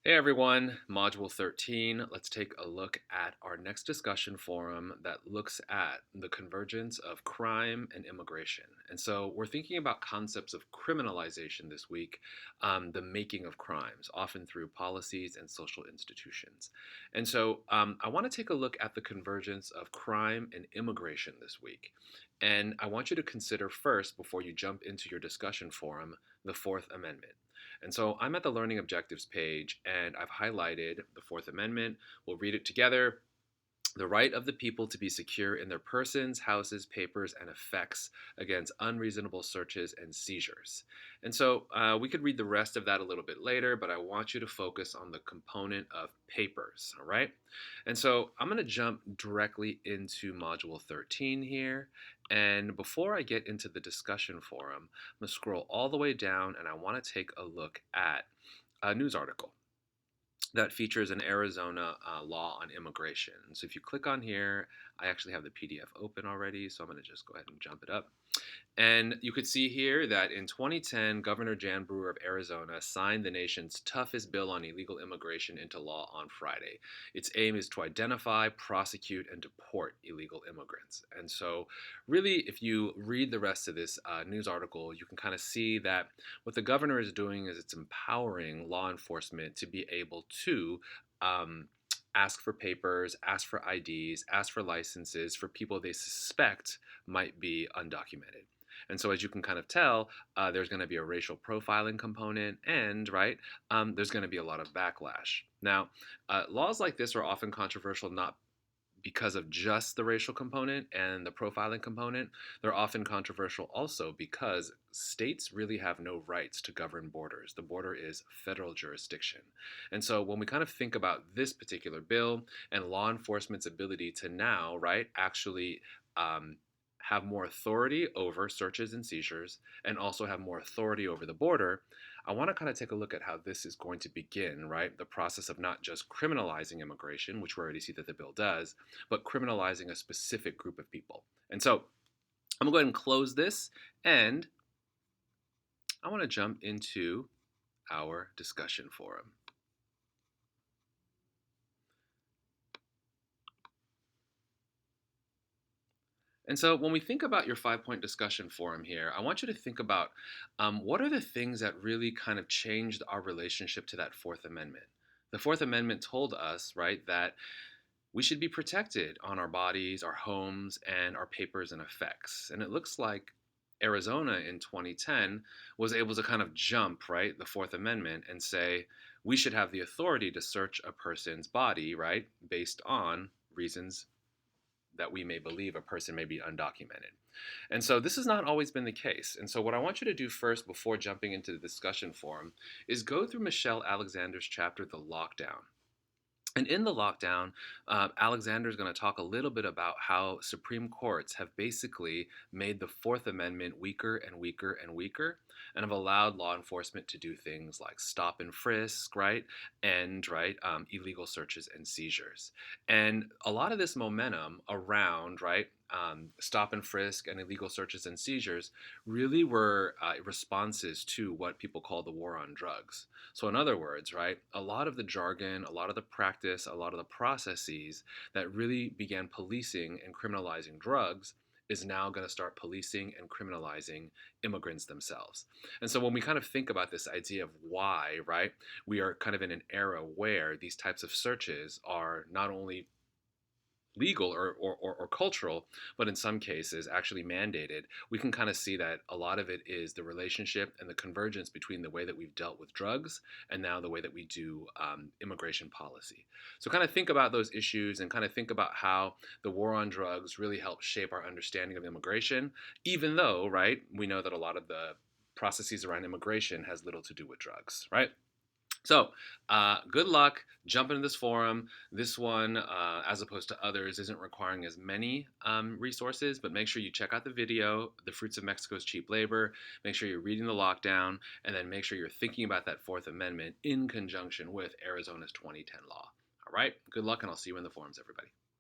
Hey everyone, Module 13. Let's take a look at our next discussion forum that looks at the convergence of crime and immigration. And so we're thinking about concepts of criminalization this week, the making of crimes, often through policies and social institutions. And so I want to take a look at the convergence of crime and immigration this week. And I want you to consider first, before you jump into your discussion forum, the Fourth Amendment. And so I'm at the Learning Objectives page and I've highlighted the Fourth Amendment. We'll read it together. The right of the people to be secure in their persons, houses, papers, and effects against unreasonable searches and seizures. And so we could read the rest of that a little bit later, but I want you to focus on the component of papers, all right? And so I'm going to jump directly into Module 13 here. And before I get into the discussion forum, I'm going to scroll all the way down and I want to take a look at a news article that features an Arizona law on immigration. So if you click on here, I actually have the PDF open already, so I'm going to just go ahead and jump it up. And you could see here that in 2010, Governor Jan Brewer of Arizona signed the nation's toughest bill on illegal immigration into law on Friday. Its aim is to identify, prosecute, and deport illegal immigrants. And so, really, if you read the rest of this news article, you can kind of see that what the governor is doing is it's empowering law enforcement to be able to ask for papers, ask for IDs, ask for licenses for people they suspect might be undocumented. And so, as you can kind of tell, there's going to be a racial profiling component, and there's going to be a lot of backlash. Now, laws like this are often controversial not because of just the racial component and the profiling component. They're often controversial also because states really have no rights to govern borders. The border is federal jurisdiction. And so when we kind of think about this particular bill and law enforcement's ability to now, actually have more authority over searches and seizures and also have more authority over the border, I want to kind of take a look at how this is going to begin, right? The process of not just criminalizing immigration, which we already see that the bill does, but criminalizing a specific group of people. And so I'm going to go ahead and close this, and I want to jump into our discussion forum. And so when we think about your 5 point discussion forum here, I want you to think about what are the things that really kind of changed our relationship to that Fourth Amendment. The Fourth Amendment told us, right, that we should be protected on our bodies, our homes, and our papers and effects. And it looks like Arizona in 2010 was able to kind of jump, right, the Fourth Amendment and say we should have the authority to search a person's body, right, based on reasons that we may believe a person may be undocumented. And so this has not always been the case. And so what I want you to do first before jumping into the discussion forum is go through Michelle Alexander's chapter, The Lockdown. And in the lockdown, Alexander is going to talk a little bit about how Supreme Courts have basically made the Fourth Amendment weaker and weaker and weaker, and have allowed law enforcement to do things like stop and frisk, illegal searches and seizures. And a lot of this momentum around, stop and frisk and illegal searches and seizures really were responses to what people call the war on drugs. So, in other words, a lot of the jargon, a lot of the practice, a lot of the processes that really began policing and criminalizing drugs is now going to start policing and criminalizing immigrants themselves. And so when we kind of think about this idea of why, we are kind of in an era where these types of searches are not only legal or cultural, but in some cases actually mandated, we can kind of see that a lot of it is the relationship and the convergence between the way that we've dealt with drugs and now the way that we do immigration policy. So kind of think about those issues and kind of think about how the war on drugs really helped shape our understanding of immigration, even though, we know that a lot of the processes around immigration has little to do with drugs, right? So, good luck. Jump into this forum. This one, as opposed to others, isn't requiring as many resources, but make sure you check out the video, The Fruits of Mexico's Cheap Labor. Make sure you're reading the lockdown, and then make sure you're thinking about that Fourth Amendment in conjunction with Arizona's 2010 law. All right, good luck, and I'll see you in the forums, everybody.